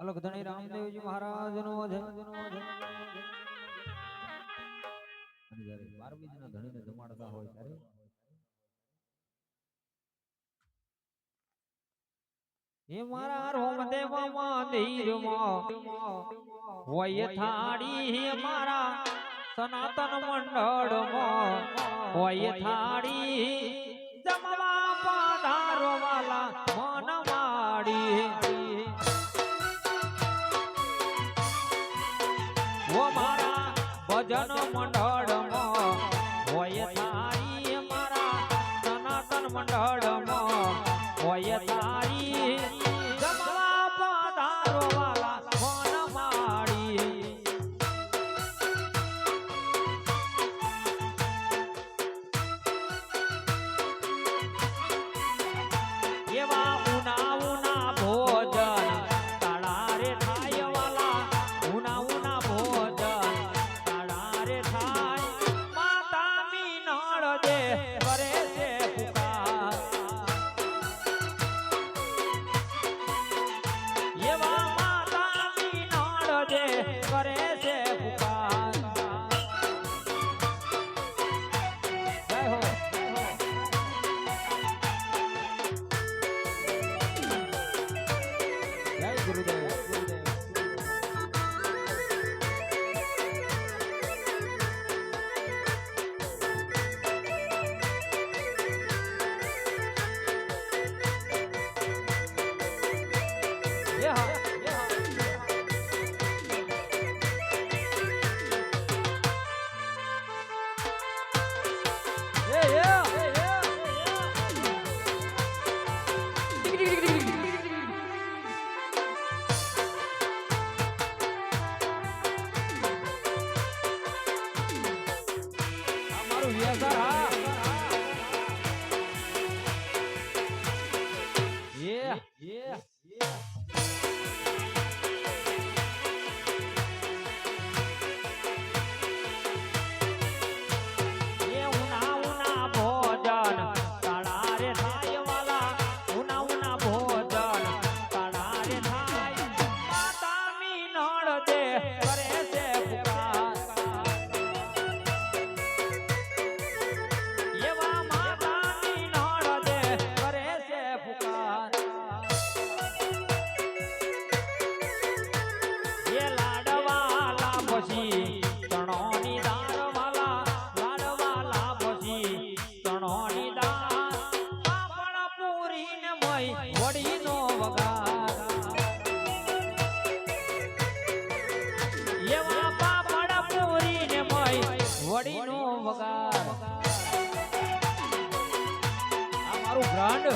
અલગ ધણી રામદેવજી મહારાજ નો અને જ્યારે 12 બીજના ધણીને જમાડતા હોય ત્યારે હે મારા રોમદેવ મંદિરમાં હોય થાળી હે મારા સનાતન મંડળમાં હોય થાળી જમવા પધારો વાલા મન માડી ઓ મારા ભજન મંડળમાં હોય થાળી મારા સનાતન મંડળમાં હોય થાળી જમવા પધારો વાલા મન માડી એવા ઉના ઉના ભોજન તાળા રે થાય વાલા ઉના ઉના ભોજન તાળા રે થાય માતા મીનળ દે કરે છે પુકાર એવા માતા મીનળ દે કરે છે પુકાર જય હો જય ગુરુદેવ વડીનો વગાર આ મારું બ્રાન્ડ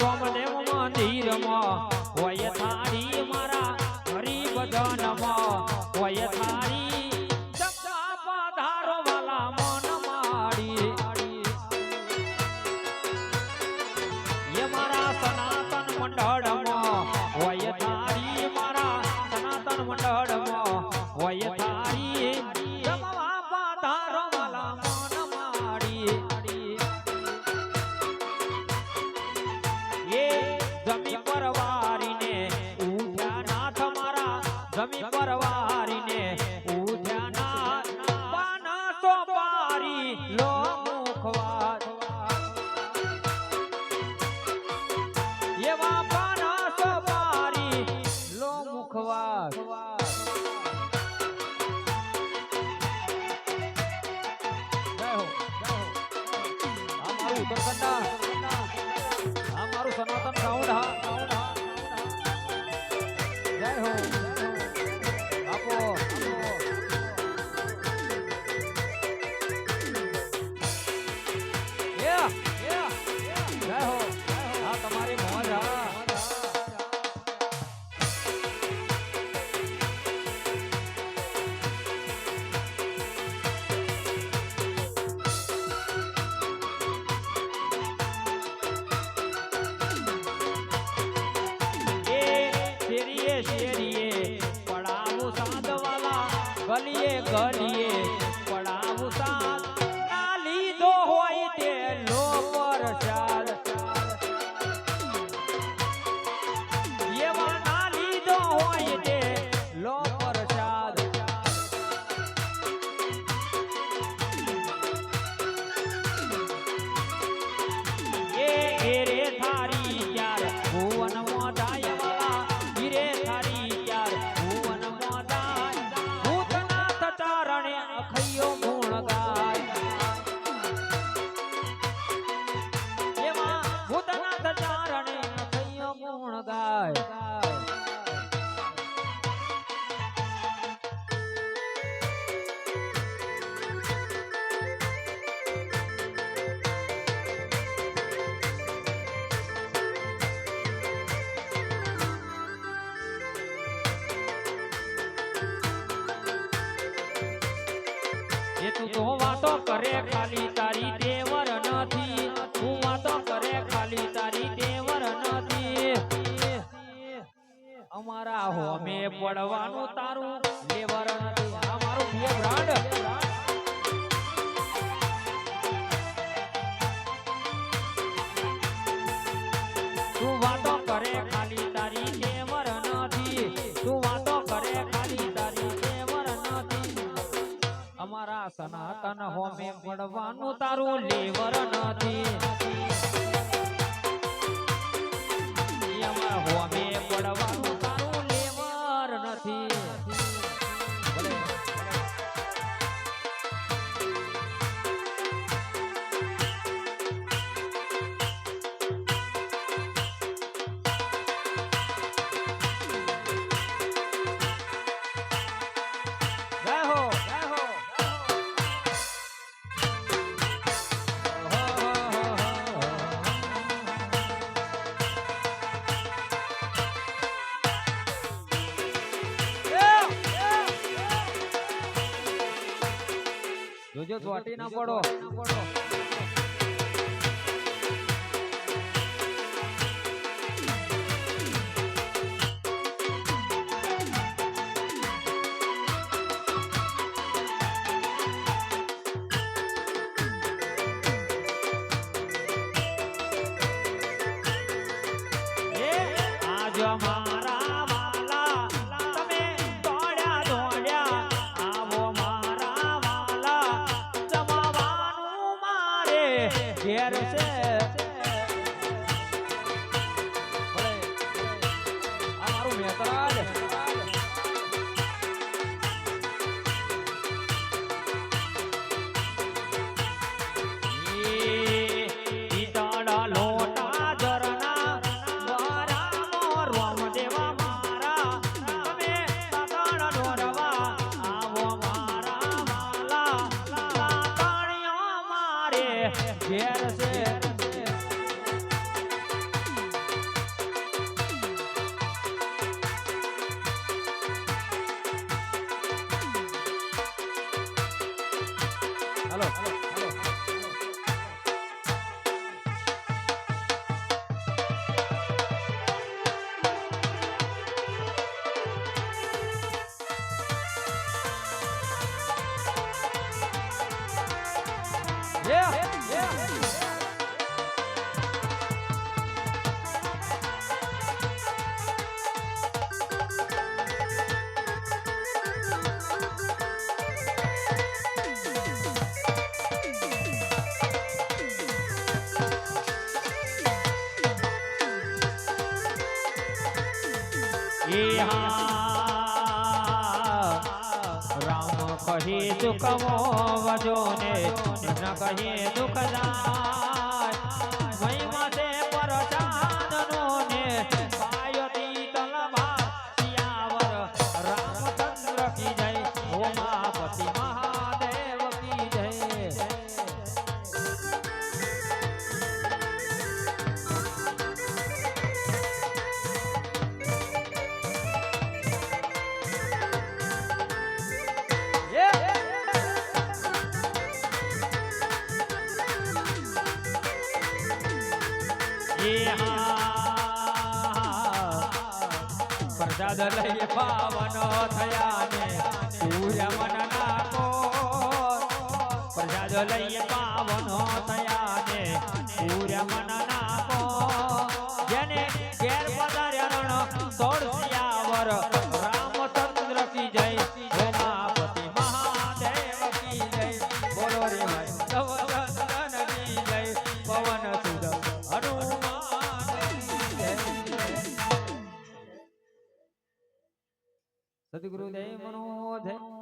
રોમદેવ મંદિરમાં હોય થાળી મારા હરી ભજનમાં હોય થાળી જમવા પધારો વાલા મન માડી એ મારા સનાતન મંડળમાં હોય થાળી મારા સનાતન મંડળમાં હોય થાળી જમવા પધારો વાલા મન માડી એ જમી પરવારીને ઉઠ્યા ઉત્તરખંડ હા મારું સનાતન સાઉન્ડ હા જય હો આપો જય હો હા તમારી મોજ હા ગલીએ ગલીએ પડાવું સાથ ના લીધો હોય તે લો પરસાદ એવા ના લીધો હોય તે લો પરસાદ એ રે થારી યાર ભુવન મોઢાય વાળા હીરે થારી યાર ભુવન મોઢાય ભૂતનાથ ચારણે અખૈયો ગુણ ગાય એમાં ભૂતનાથ ચારણે અખૈયો ગુણ ગાય તું તો વાતો કરે ખાલી તારી દેવર નથી તું વાતો કરે ખાલી તારી દેવર નથી અમારા હોમે પડવાનું તારું લેવર નથી અમારું બે બ્રાન્ડ તું વાતો કરે ખાલી તારી દેવર નથી તું વાતો કરે ખાલી તારી દેવર નથી અમારા સનાતન હોમે પડવાનું તારું લેવર નથી અમારા હોમે પડવાનું તારું લેવર નથી જોજો ચોટી ના પડો આજ મારા વાલા તમે દોડ્યા દોડ્યા આવો મારા વાલા જમાવાનું મારે ઘેર છે અમારું મેતરાજ ઘેર છે હાલો राम कहे दुख वजो ने न कहे दुख जाय એ પ્રસાદ લઈ પાવન થયા ને સૂર્ય મનના કોર પ્રસાદ લઈ પાવન થયા ને સૂર્ય મનના કોર જેને ઘેર પધાર્યા રણ સોળ સિયાવર રામચંદ્ર કી જય ઉમાપતિ મહાદેવ કી જય બોલો રે ભાઈ સવદન કી જય પવન સુદ હનુમાન કી જય સદગુરુદેવ મનોજય